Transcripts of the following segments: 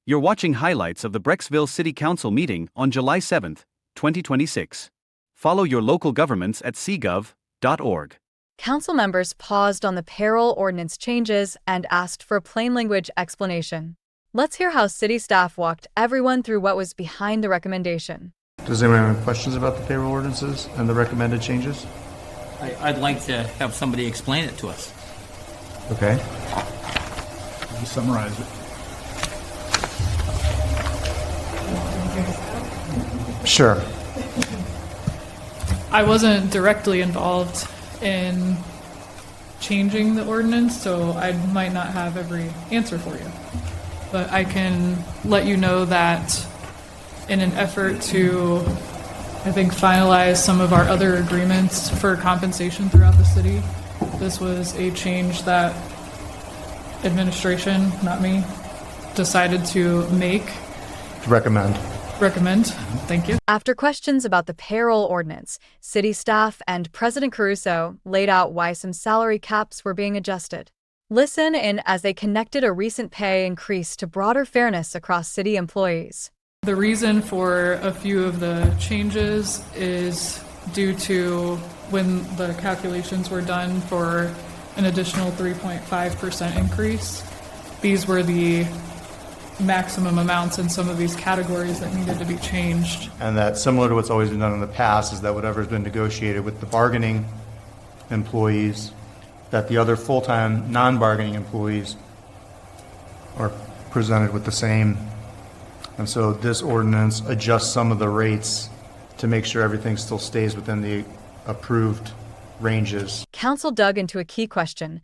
You're watching highlights of the Brecksville City Council meeting on July 7, 2026. Follow your local governments at cgov.org. Council members paused on the payroll ordinance changes and asked for a plain language explanation. Let's hear how city staff walked everyone through what was behind the recommendation. Does anyone have any questions about the payroll ordinances and the recommended changes? I'd like to have somebody explain it to us. Okay. Let me summarize it. Sure. I wasn't directly involved in changing the ordinance, so I might not have every answer for you. But I can let you know that in an effort to, I think, finalize some of our other agreements for compensation throughout the city, this was a change that administration, not me, decided to make. Recommend. Thank you. After questions about the payroll ordinance, city staff and President Caruso laid out why some salary caps were being adjusted. Listen in as they connected a recent pay increase to broader fairness across city employees. The reason for a few of the changes is due to when the calculations were done for an additional 3.5% increase. These were the maximum amounts in some of these categories that needed to be changed. And that, similar to what's always been done in the past, is that whatever's been negotiated with the bargaining employees, that the other full-time non-bargaining employees are presented with the same. And so this ordinance adjusts some of the rates to make sure everything still stays within the approved ranges. Council dug into a key question.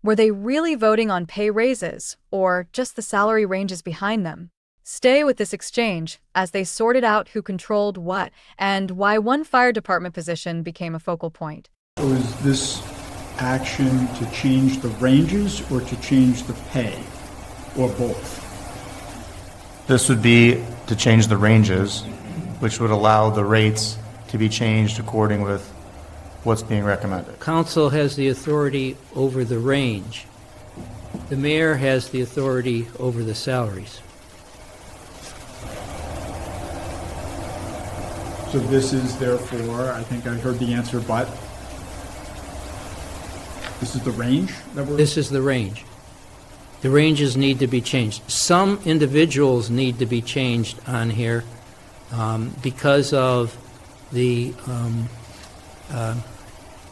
Were they really voting on pay raises, or just the salary ranges behind them? Stay with this exchange as they sorted out who controlled what and why one fire department position became a focal point. So is this action to change the ranges or to change the pay, or both? This would be to change the ranges, which would allow the rates to be changed according with what's being recommended. Council has the authority over the range. The mayor has the authority over the salaries. So this is therefore, I think I heard the answer, but this is the range that we're... This is the range. The ranges need to be changed. Some individuals need to be changed on here because of the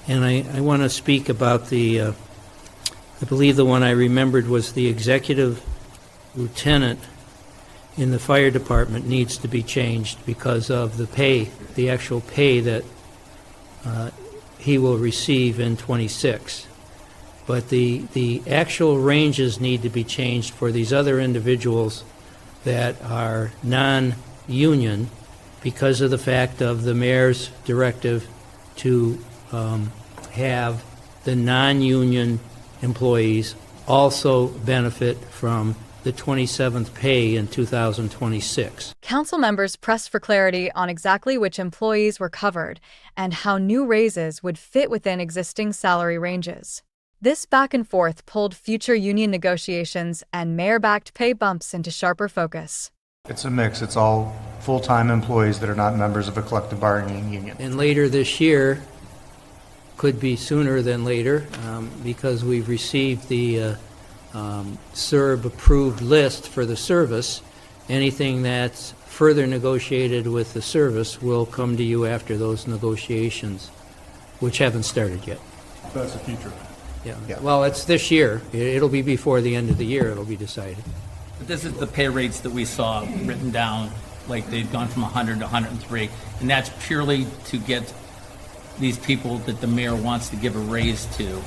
and I want to speak about the, I believe the one I remembered was the executive lieutenant in the fire department needs to be changed because of the pay, the actual pay that he will receive in 26. But the actual ranges need to be changed for these other individuals that are non-union because of the fact of the mayor's directive to have the non-union employees also benefit from the 27th pay in 2026. Council members pressed for clarity on exactly which employees were covered and how new raises would fit within existing salary ranges. This back and forth pulled future union negotiations and mayor-backed pay bumps into sharper focus. It's a mix. It's all full-time employees that are not members of a collective bargaining union. And later this year, could be sooner than later, because we've received the CERB-approved list for the service. Anything that's further negotiated with the service will come to you after those negotiations, which haven't started yet. That's the future. Yeah. Well, it's this year. It'll be before the end of the year it'll be decided. But this is the pay rates that we saw written down, like they've gone from 100 to 103, and that's purely to get these people that the mayor wants to give a raise to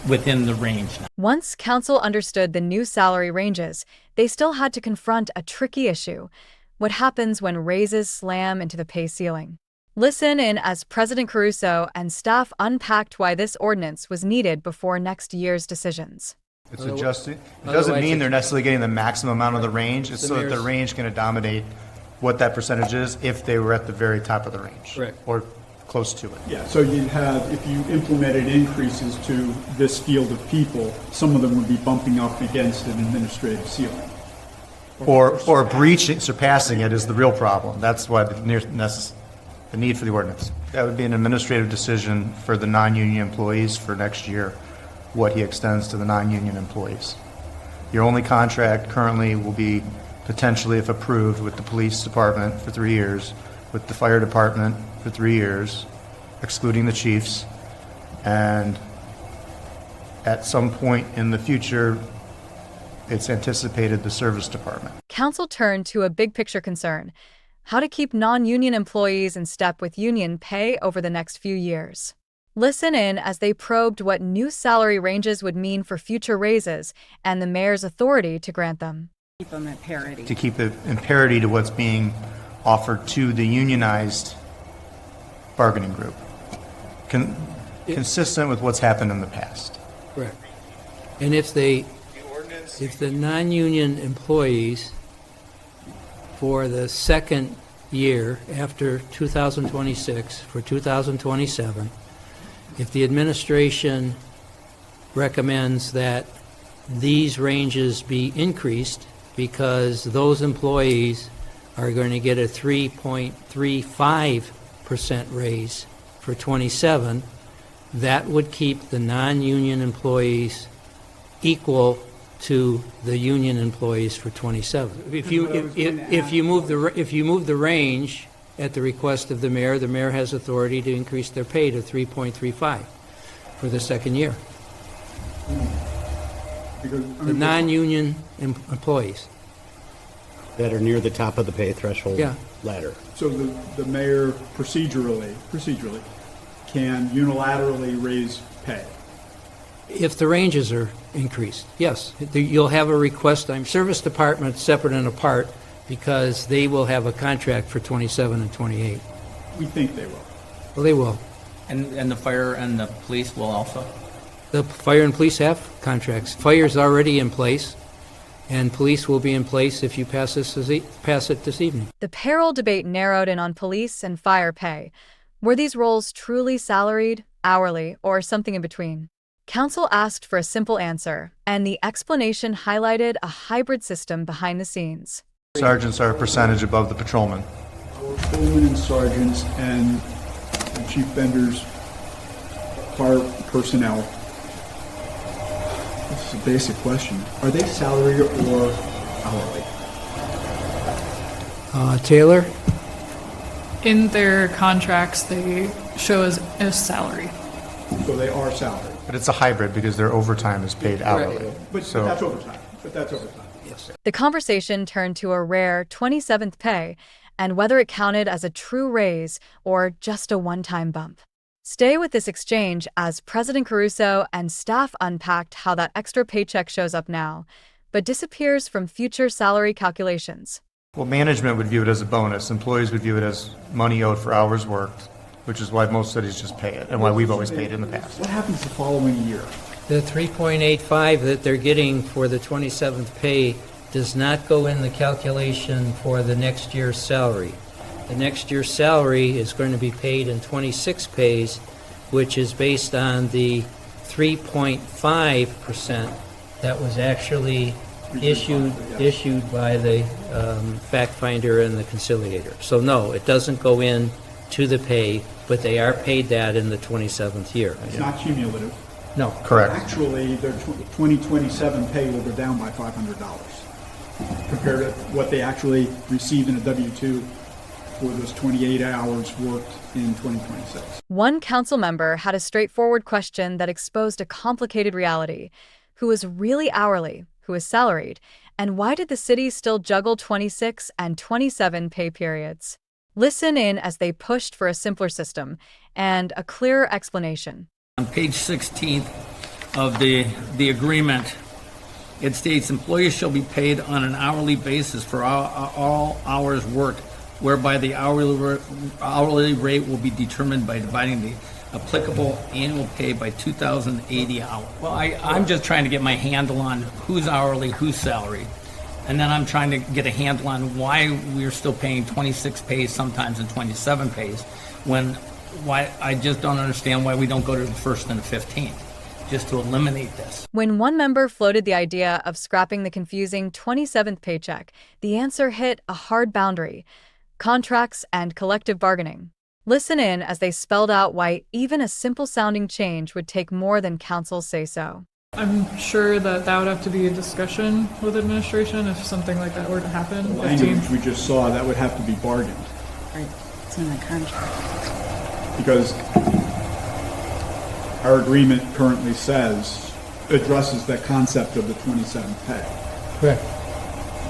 within the range now. Once council understood the new salary ranges, they still had to confront a tricky issue: what happens when raises slam into the pay ceiling. Listen in as President Caruso and staff unpacked why this ordinance was needed before next year's decisions. It's adjusting. It doesn't mean they're necessarily getting the maximum amount of the range. It's so that the range can accommodate what that percentage is if they were at the very top of the range. Correct. Or close to it. Yeah, so you'd have, if you implemented increases to this field of people, some of them would be bumping up against an administrative ceiling. Or breaching, surpassing it is the real problem. That's why the need for the ordinance. That would be an administrative decision for the non-union employees for next year, what he extends to the non-union employees. Your only contract currently will be potentially, if approved, with the police department for 3 years, with the fire department for 3 years, excluding the chiefs, and at some point in the future, it's anticipated the service department. Council turned to a big picture concern: how to keep non-union employees in step with union pay over the next few years. Listen in as they probed what new salary ranges would mean for future raises and the mayor's authority to grant them. Keep them at parity. To keep it in parity to what's being offered to the unionized bargaining group, consistent with what's happened in the past. Correct. And if the non-union employees for the second year after 2026, for 2027, if the administration recommends that these ranges be increased because those employees are going to get a 3.35% raise for 27, that would keep the non-union employees equal to the union employees for 27. If you move the range at the request of the mayor has authority to increase their pay to 3.35 for the second year. The non-union employees. That are near the top of the pay threshold ladder. So the mayor procedurally can unilaterally raise pay. If the ranges are increased, yes. You'll have a request. Service department separate and apart because they will have a contract for 27 and 28. We think they will. Well, they will. And the fire and the police will also? The fire and police have contracts. Fire's already in place, and police will be in place if you pass it this evening. The payroll debate narrowed in on police and fire pay. Were these roles truly salaried, hourly, or something in between? Council asked for a simple answer, and the explanation highlighted a hybrid system behind the scenes. Sergeants are a percentage above the patrolmen. Our patrolmen and sergeants and Chief Bender's fire personnel. This is a basic question. Are they salary or hourly? Taylor? In their contracts, they show as salary. So they are salary. But it's a hybrid because their overtime is paid hourly. But that's overtime. Yes. The conversation turned to a rare 27th pay and whether it counted as a true raise or just a one-time bump. Stay with this exchange as President Caruso and staff unpacked how that extra paycheck shows up now, but disappears from future salary calculations. Well, management would view it as a bonus. Employees would view it as money owed for hours worked, which is why most cities just pay it, and why we've always paid it in the past. What happens the following year? The 3.85 that they're getting for the 27th pay does not go in the calculation for the next year's salary. The next year's salary is going to be paid in 26 pays, which is based on the 3.5% that was actually issued by the fact finder and the conciliator. So no, it doesn't go in to the pay, but they are paid that in the 27th year. It's not cumulative. No. Correct. Actually, their 2027 pay will go down by $500 compared to what they actually received in a W-2 for those 28 hours worked in 2026. One council member had a straightforward question that exposed a complicated reality. Who is really hourly? Who is salaried? And why did the city still juggle 26 and 27 pay periods? Listen in as they pushed for a simpler system and a clearer explanation. On page 16 of the agreement, it states employees shall be paid on an hourly basis for all hours worked, whereby the hourly rate will be determined by dividing the applicable annual pay by 2,080 hours. Well, I'm just trying to get my handle on who's hourly, who's salary. And then I'm trying to get a handle on why we're still paying 26 pays sometimes and 27 pays when I just don't understand why we don't go to the 1st and the 15th, just to eliminate this. When one member floated the idea of scrapping the confusing 27th paycheck, the answer hit a hard boundary: contracts and collective bargaining. Listen in as they spelled out why even a simple-sounding change would take more than council's say-so. I'm sure that would have to be a discussion with administration if something like that were to happen. The language we just saw, that would have to be bargained. Right, it's in the contract. Because our agreement currently addresses that concept of the 27th pay. Correct.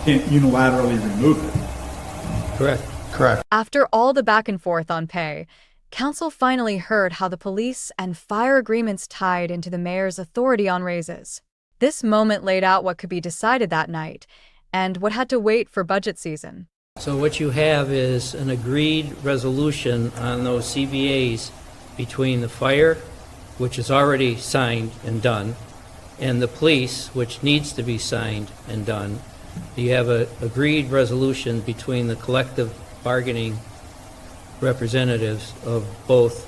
Can't unilaterally remove it. Correct. Correct. After all the back and forth on pay, council finally heard how the police and fire agreements tied into the mayor's authority on raises. This moment laid out what could be decided that night and what had to wait for budget season. So what you have is an agreed resolution on those CBAs between the fire, which is already signed and done, and the police, which needs to be signed and done. You have an agreed resolution between the collective bargaining representatives of both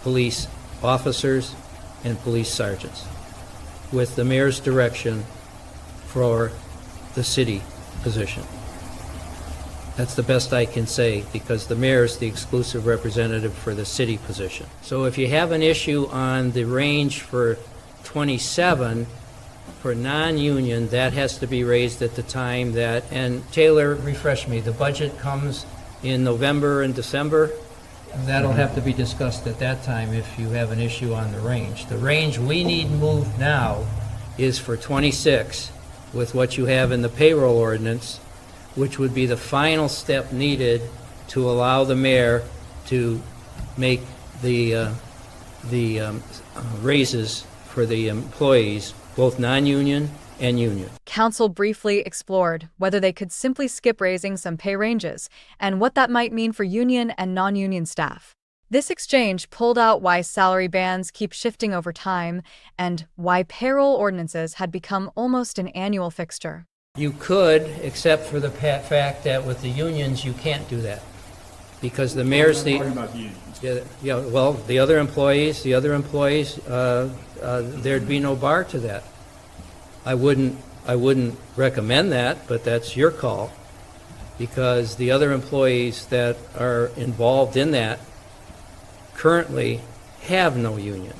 police officers and police sergeants, with the mayor's direction for the city position. That's the best I can say, because the mayor is the exclusive representative for the city position. So if you have an issue on the range for 27 for non-union, that has to be raised at the time that, and Taylor, refresh me, the budget comes in November and December. That'll have to be discussed at that time if you have an issue on the range. The range we need moved now is for 26 with what you have in the payroll ordinance, which would be the final step needed to allow the mayor to make the raises for the employees, both non-union and union. Council briefly explored whether they could simply skip raising some pay ranges and what that might mean for union and non-union staff. This exchange pulled out why salary bands keep shifting over time and why payroll ordinances had become almost an annual fixture. You could, except for the fact that with the unions, you can't do that, because the mayor's We're talking about the unions. well, the other employees, there'd be no bar to that. I wouldn't recommend that, but that's your call, because the other employees that are involved in that currently have no union.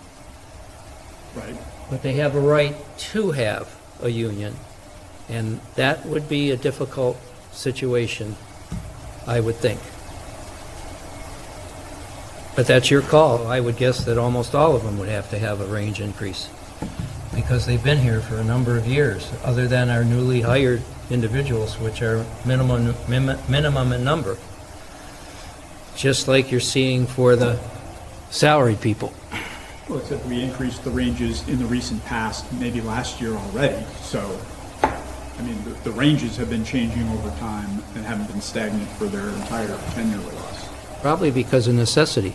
Right. But they have a right to have a union, and that would be a difficult situation, I would think. But that's your call. I would guess that almost all of them would have to have a range increase, because they've been here for a number of years, other than our newly hired individuals, which are minimum in number, just like you're seeing for the salaried people. Well, except we increased the ranges in the recent past, maybe last year already. So, I mean, the ranges have been changing over time and haven't been stagnant for their entire tenure with us. Probably because of necessity.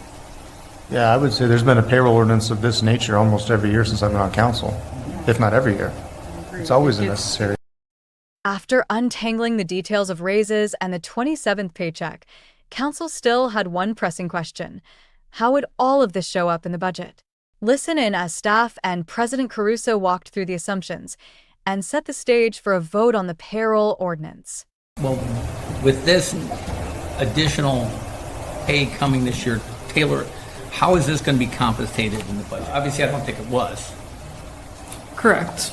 Yeah, I would say there's been a payroll ordinance of this nature almost every year since I've been on council, if not every year. It's always necessary. After untangling the details of raises and the 27th paycheck, council still had one pressing question: how would all of this show up in the budget? Listen in as staff and President Caruso walked through the assumptions and set the stage for a vote on the payroll ordinance. Well, with this additional pay coming this year, Taylor, how is this going to be compensated in the budget? Obviously, I don't think it was. Correct.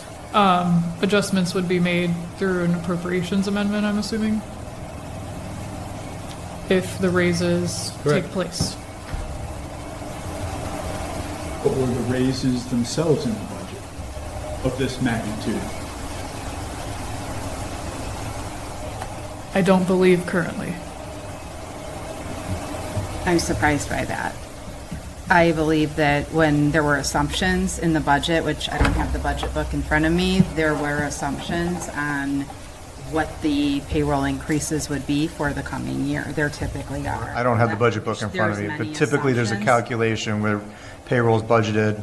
Adjustments would be made through an appropriations amendment, I'm assuming, if the raises Correct. take place. But were the raises themselves in the budget of this magnitude? I don't believe currently. I'm surprised by that. I believe that when there were assumptions in the budget, which I don't have the budget book in front of me, there were assumptions on what the payroll increases would be for the coming year. There typically are. I don't have the budget book in front of me, There's but many typically there's a assumptions. calculation where payroll is budgeted,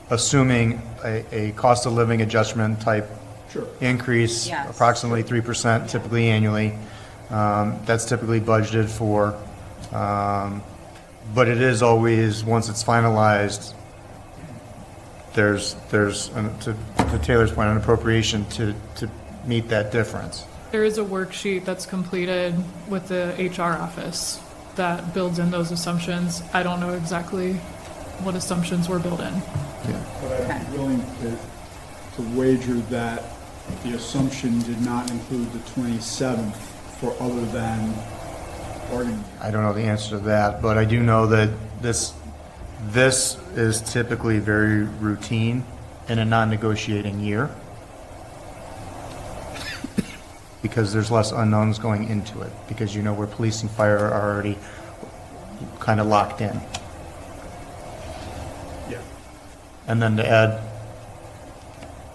assuming a cost of living adjustment type Sure. increase, Yes. approximately 3% typically annually. That's typically budgeted for But it is always, once it's finalized, there's to Taylor's point, an appropriation to meet that difference. There is a worksheet that's completed with the HR office that builds in those assumptions. I don't know exactly what assumptions were built in. But I'd be willing to wager that the assumption did not include the 27th for other than bargaining. I don't know the answer to that, but I do know that this is typically very routine in a non-negotiating year because there's less unknowns going into it, because you know where police and fire are already kind of locked in. Yeah. And then to add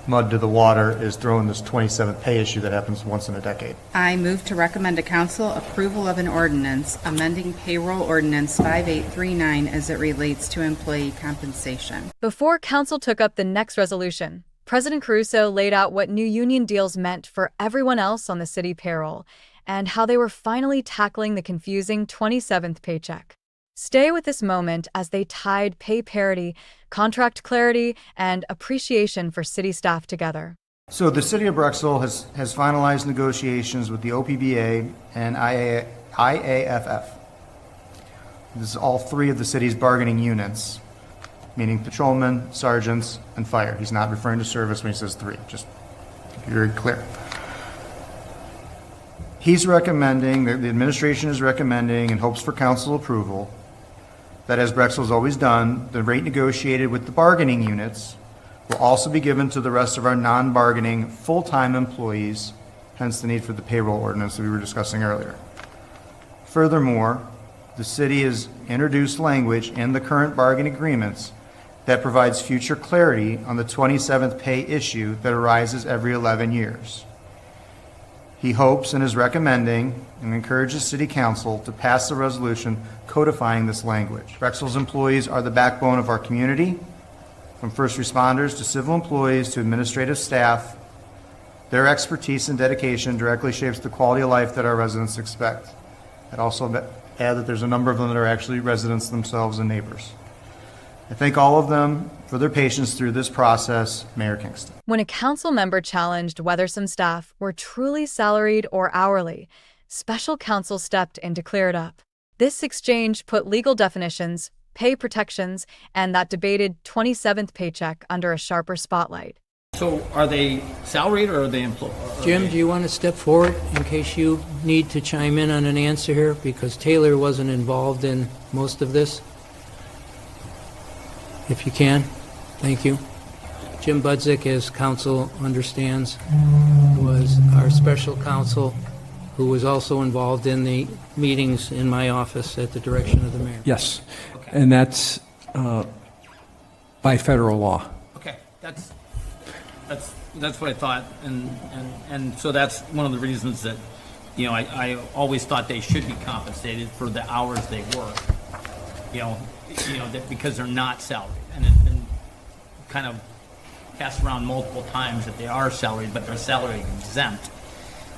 mud to the water is throwing this 27th pay issue that happens once in a decade. I move to recommend to council approval of an ordinance amending payroll ordinance 5839 as it relates to employee compensation. Before council took up the next resolution, President Caruso laid out what new union deals meant for everyone else on the city payroll and how they were finally tackling the confusing 27th paycheck. Stay with this moment as they tied pay parity, contract clarity, and appreciation for city staff together. So the city of Brecksville has finalized negotiations with the OPBA and IAFF. This is all three of the city's bargaining units, meaning patrolmen, sergeants, and fire. He's not referring to service when he says three, just to be very clear. He's recommending, the administration is recommending, and hopes for council approval, that as Brecksville's always done, the rate negotiated with the bargaining units will also be given to the rest of our non-bargaining full-time employees, hence the need for the payroll ordinance that we were discussing earlier. Furthermore, the city has introduced language in the current bargaining agreements that provides future clarity on the 27th pay issue that arises every 11 years. He hopes and is recommending and encourages City Council to pass a resolution codifying this language. Brecksville's employees are the backbone of our community, from first responders to civil employees to administrative staff. Their expertise and dedication directly shapes the quality of life that our residents expect. I'd also add that there's a number of them that are actually residents themselves and neighbors. I thank all of them for their patience through this process. Mayor Kingston. When a council member challenged whether some staff were truly salaried or hourly, special counsel stepped in to clear it up. This exchange put legal definitions, pay protections, and that debated 27th paycheck under a sharper spotlight. So are they salaried or are they employed? Jim, do you want to step forward in case you need to chime in on an answer here? Because Taylor wasn't involved in most of this. If you can, thank you. Jim Budzik, as council understands, was our special counsel who was also involved in the meetings in my office at the direction of the mayor. Yes, and that's by federal law. Okay, that's what I thought, and so that's one of the reasons that, you know, I always thought they should be compensated for the hours they work, you know, that because they're not salaried, and it's been kind of passed around multiple times that they are salaried, but they're salary exempt,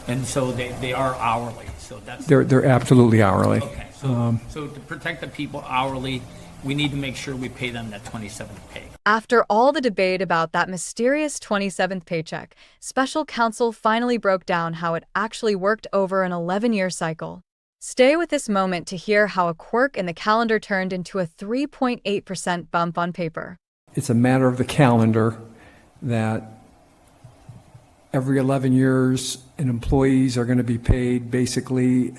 and so they are hourly. So that's They're absolutely hourly. okay. So to protect the people hourly, we need to make sure we pay them that 27th pay. After all the debate about that mysterious 27th paycheck, special counsel finally broke down how it actually worked over an 11-year cycle. Stay with this moment to hear how a quirk in the calendar turned into a 3.8% bump on paper. It's a matter of the calendar that every 11 years, employees are going to be paid basically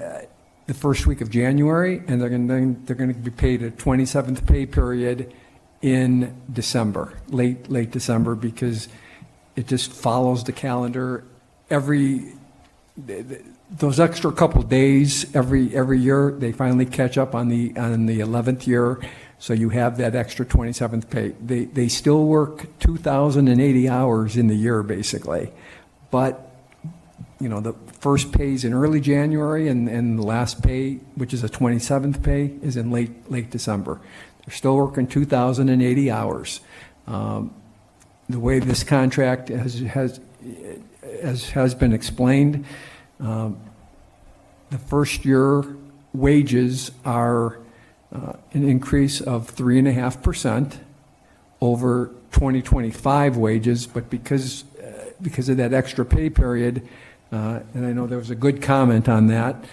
the first week of January, and they're going to be paid a 27th pay period in December, late December, because it just follows the calendar. Those extra couple days every year, they finally catch up on the 11th year, so you have that extra 27th pay. They still work 2,080 hours in the year basically, but you know, the first pay is in early January, and the last pay, which is a 27th pay, is in late December. They're still working 2,080 hours. The way this contract has been explained, the first year wages are an increase of 3.5% over 2025 wages, but because of that extra pay period, and I know there was a good comment on that,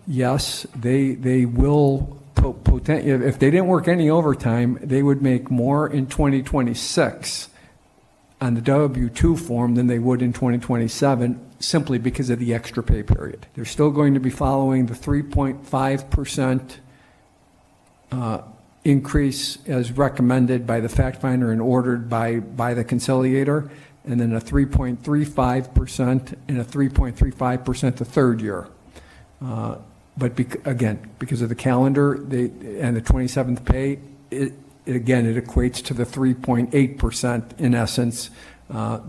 yes, they will, if they didn't work any overtime, they would make more in 2026 on the W-2 form than they would in 2027, simply because of the extra pay period. They're still going to be following the 3.5% increase as recommended by the fact finder and ordered by the conciliator, and then a 3.35% and a 3.35% the third year. But again, because of the calendar and the 27th pay, it equates to the 3.8% in essence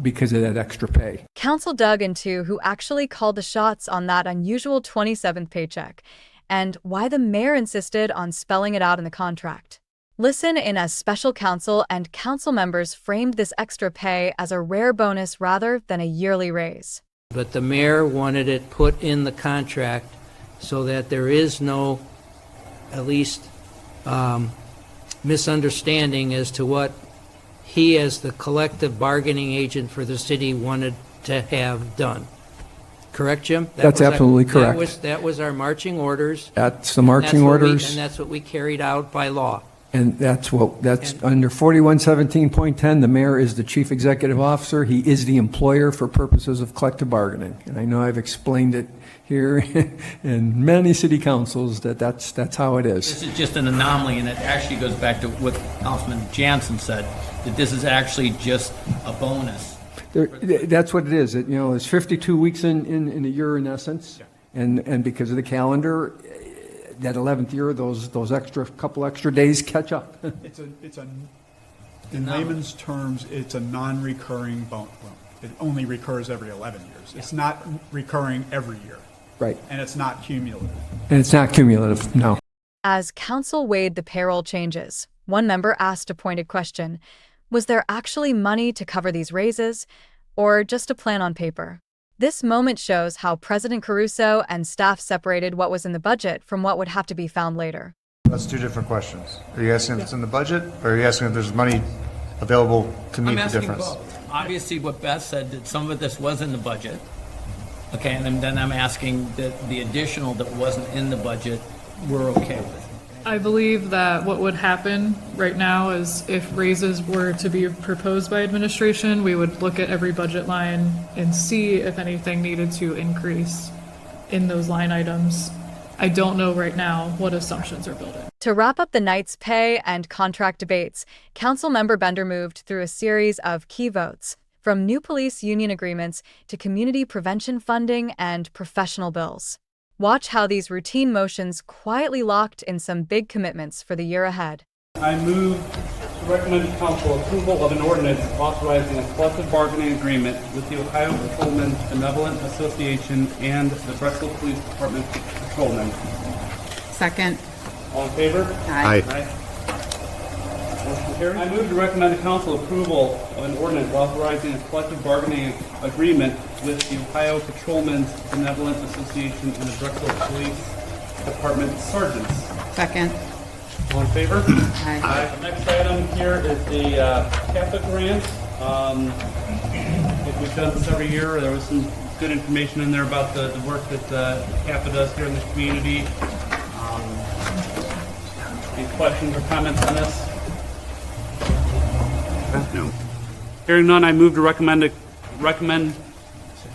because of that extra pay. Council dug into who actually called the shots on that unusual 27th paycheck and why the mayor insisted on spelling it out in the contract. Listen in as special counsel and council members framed this extra pay as a rare bonus rather than a yearly raise. But the mayor wanted it put in the contract so that there is no, at least, misunderstanding as to what he, as the collective bargaining agent for the city, wanted to have done. Correct, Jim? That's absolutely correct. That was our marching orders. That's the marching orders. And that's what we carried out by law. And that's under 4117.10, the mayor is the chief executive officer. He is the employer for purposes of collective bargaining. And I know I've explained it here in many city councils that's how it is. This is just an anomaly, and it actually goes back to what Councilman Jansen said, that this is actually just a bonus. That's what it is. It's 52 weeks in a year in essence. And because of the calendar, that 11th year, those couple extra days catch up. In layman's terms, it's a non-recurring bonus. Well, it only recurs every 11 years. It's not recurring every year. Right. And it's not cumulative. And it's not cumulative, no. As council weighed the payroll changes, one member asked a pointed question: was there actually money to cover these raises, or just a plan on paper? This moment shows how President Caruso and staff separated what was in the budget from what would have to be found later. That's two different questions. Are you asking if it's in the budget, or are you asking if there's money available to meet the difference? I'm asking both. Obviously, what Beth said, that some of this was in the budget. Okay, and then I'm asking that the additional that wasn't in the budget, we're okay with. I believe that what would happen right now is if raises were to be proposed by administration, we would look at every budget line and see if anything needed to increase in those line items. I don't know right now what assumptions are built in. To wrap up the night's pay and contract debates, Councilmember Bender moved through a series of key votes, from new police union agreements to community prevention funding and professional bills. Watch how these routine motions quietly locked in some big commitments for the year ahead. I move to recommend to council approval of an ordinance authorizing a collective bargaining agreement with the Ohio Patrolmen's Benevolent Association and the Brecksville Police Department Patrolmen. Second. All in favor? Aye. Motion carries. I move to recommend to council approval of an ordinance authorizing a collective bargaining agreement with the Ohio Patrolmen's Benevolent Association and the Brecksville Police Department Sergeants. Second. All in favor? Aye. The next item here is the CAPA grant. We've done this every year. There was some good information in there about the work that CAPA does here in the community. Any questions or comments on this? No. Hearing none, I move to recommend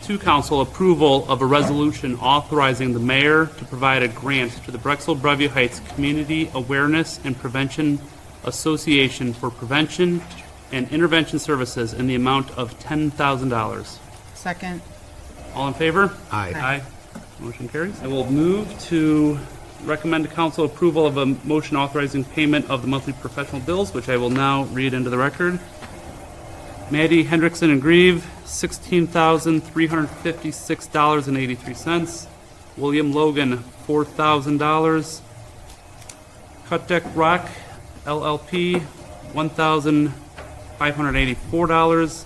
to council approval of a resolution authorizing the mayor to provide a grant to the Brecksville-Breview Heights Community Awareness and Prevention Association for prevention and intervention services in the amount of $10,000. Second. All in favor? Aye. Motion carries. I will move to recommend to council approval of a motion authorizing payment of the monthly professional bills, which I will now read into the record. Maddie Hendrickson and Grieve, $16,356.83. William Logan, $4,000. Cut Deck Rock, LLP, $1,584.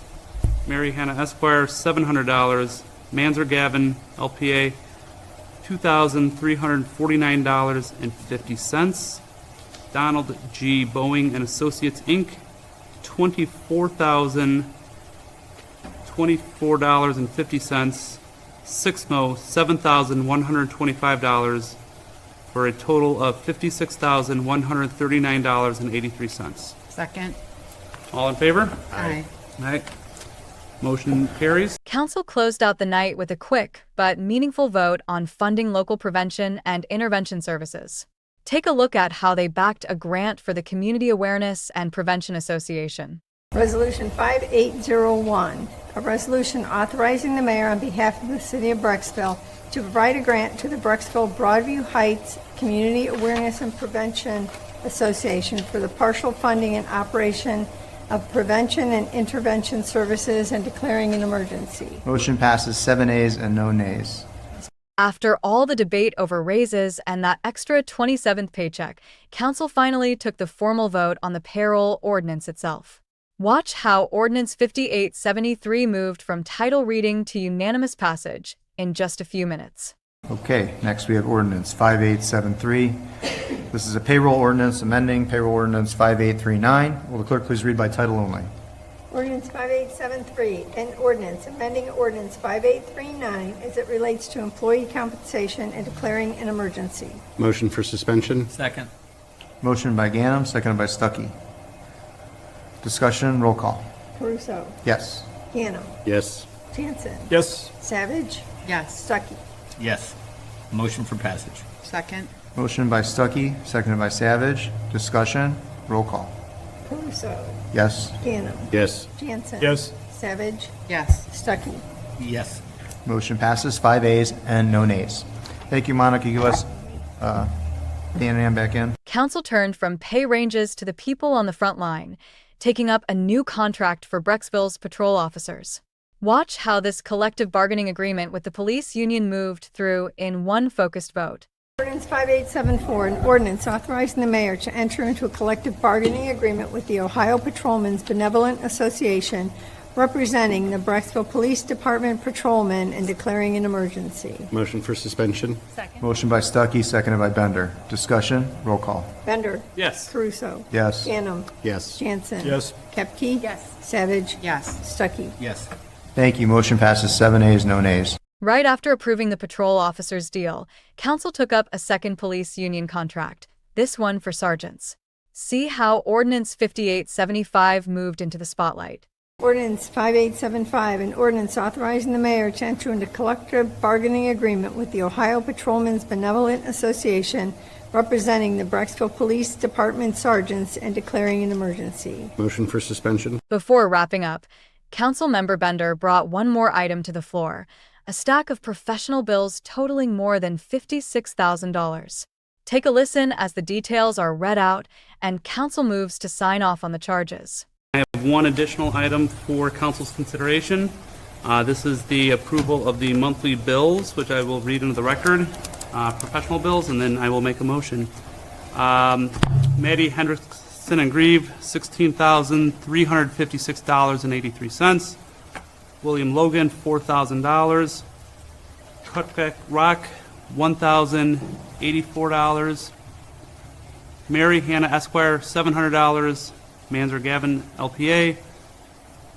Mary Hannah Esquire, $700. Manzer Gavin, LPA, $2,349.50. Donald G. Boeing and Associates, Inc., $24,024.50, Sixmo, $7,125, for a total of $56,139.83. Second. All in favor? Aye. Aye. Motion carries. Council closed out the night with a quick but meaningful vote on funding local prevention and intervention services. Take a look at how they backed a grant for the Community Awareness and Prevention Association. Resolution 5801, a resolution authorizing the mayor on behalf of the city of Brecksville to provide a grant to the Brecksville Broadview Heights Community Awareness and Prevention Association for the partial funding and operation of prevention and intervention services and declaring an emergency. Motion passes 7 ayes and no nays. After all the debate over raises and that extra 27th paycheck, council finally took the formal vote on the payroll ordinance itself. Watch how Ordinance 5873 moved from title reading to unanimous passage in just a few minutes. Okay, next we have ordinance 5873. This is a payroll ordinance amending payroll ordinance 5839. Will the clerk please read by title only? Ordinance 5873, an ordinance amending ordinance 5839 as it relates to employee compensation and declaring an emergency. Motion for suspension? Second. Motion by Ganem, seconded by Stuckey. Discussion, roll call. Caruso. Yes. Ganem. Yes. Jansen. Yes. Savage. Yes. Stuckey. Yes. Motion for passage. Second. Motion by Stuckey, seconded by Savage. Discussion, roll call. Caruso. Yes. Ganem. Yes. Jansen. Yes. Savage. Yes. Stuckey. Yes. Motion passes 5 ayes and no nays. Thank you, Monica. You let Dan and Ann back in. Council turned from pay ranges to the people on the front line, taking up a new contract for Brecksville's patrol officers. Watch how this collective bargaining agreement with the police union moved through in one focused vote. Ordinance 5874, an ordinance authorizing the mayor to enter into a collective bargaining agreement with the Ohio Patrolmen's Benevolent Association, representing the Brecksville Police Department patrolmen and declaring an emergency. Motion for suspension? Second. Motion by Stuckey, seconded by Bender. Discussion, roll call. Bender. Yes. Caruso. Yes. Ganem. Yes. Jansen. Yes. Kepke. Yes. Savage. Yes. Stuckey. Yes. Thank you. Motion passes 7 ayes, no nays. Right after approving the patrol officers' deal, council took up a second police union contract, this one for sergeants. See how Ordinance 5875 moved into the spotlight. Ordinance 5875, an ordinance authorizing the mayor to enter into collective bargaining agreement with the Ohio Patrolmen's Benevolent Association, representing the Brecksville Police Department sergeants and declaring an emergency. Motion for suspension? Before wrapping up, Councilmember Bender brought one more item to the floor, a stack of professional bills totaling more than $56,000. Take a listen as the details are read out and council moves to sign off on the charges. I have one additional item for council's consideration. This is the approval of the monthly bills, which I will read into the record, professional bills, and then I will make a motion. Maddie Hendrickson and Grieve, $16,356.83. William Logan, $4,000. Cutback Rock, $1,084. Mary Hannah Esquire, $700. Manzer Gavin, LPA,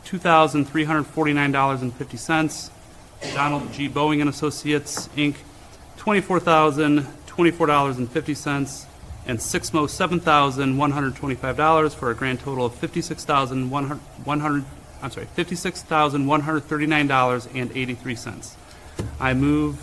$2,349.50. Donald G. Boeing and Associates, Inc., $24,024.50. And Sixmo, $7,125 for a grand total of $56,139.83. I move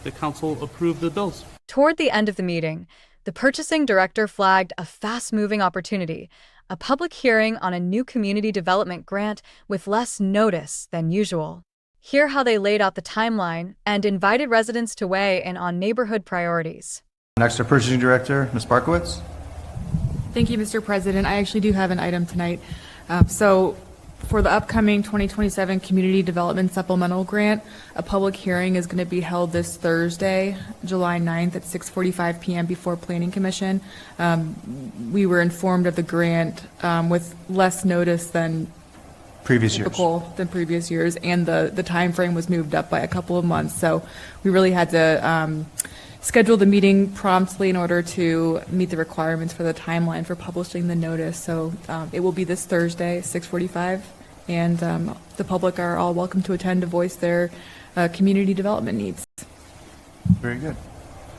the council approve the bills. Toward the end of the meeting, the purchasing director flagged a fast-moving opportunity, a public hearing on a new community development grant with less notice than usual. Hear how they laid out the timeline and invited residents to weigh in on neighborhood priorities. Next, our purchasing director, Ms. Barkowitz. Thank you, Mr. President. I actually do have an item tonight. So for the upcoming 2027 Community Development Supplemental Grant, a public hearing is going to be held this Thursday, July 9th at 6:45 p.m. before Planning Commission. We were informed of the grant with less notice than Previous typical than previous years, and the time frame was moved up by a couple of months. So we really had to scheduled the meeting promptly in order to meet the requirements for the timeline for publishing the notice. So it will be this Thursday, 6:45, and the public are all welcome to attend to voice their community development needs. Very good.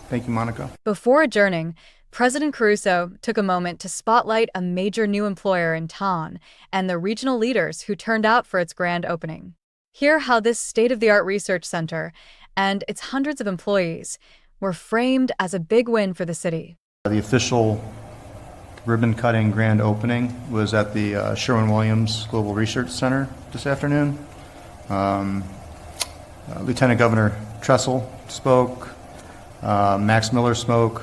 Thank you, Monica. Before adjourning, President Caruso took a moment to spotlight a major new employer in town and the regional leaders who turned out for its grand opening. Hear how this state-of-the-art research center and its hundreds of employees were framed as a big win for the city. The official ribbon-cutting grand opening was at the Sherwin-Williams Global Research Center this afternoon. Lieutenant Governor Tressel spoke, Max Miller spoke,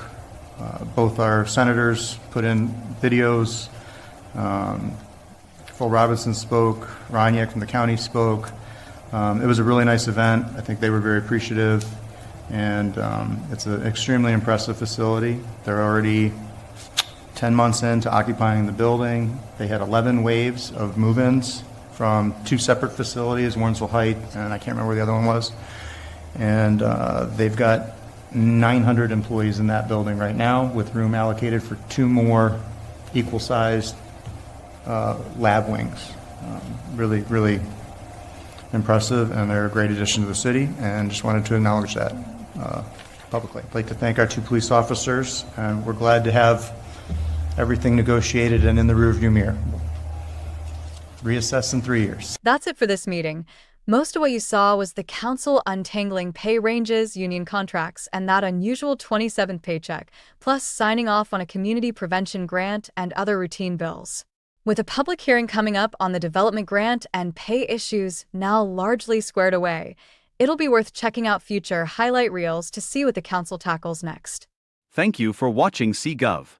both our senators put in videos, Phil Robinson spoke, Roniak from the county spoke. It was a really nice event. I think they were very appreciative, and it's an extremely impressive facility. They're already 10 months into occupying the building. They had 11 waves of move-ins from 2 separate facilities, Warrensville Heights, and I can't remember where the other one was. And they've got 900 employees in that building right now, with room allocated for 2 more equal-sized lab wings. Really, really impressive, and they're a great addition to the city, and just wanted to acknowledge that publicly. I'd like to thank our 2 police officers, and we're glad to have everything negotiated and in the rearview mirror. Reassess in 3 years. That's it for this meeting. Most of what you saw was the council untangling pay ranges, union contracts, and that unusual 27th paycheck, plus signing off on a community prevention grant and other routine bills. With a public hearing coming up on the development grant and pay issues now largely squared away, it'll be worth checking out future highlight reels to see what the council tackles next. Thank you for watching CGov.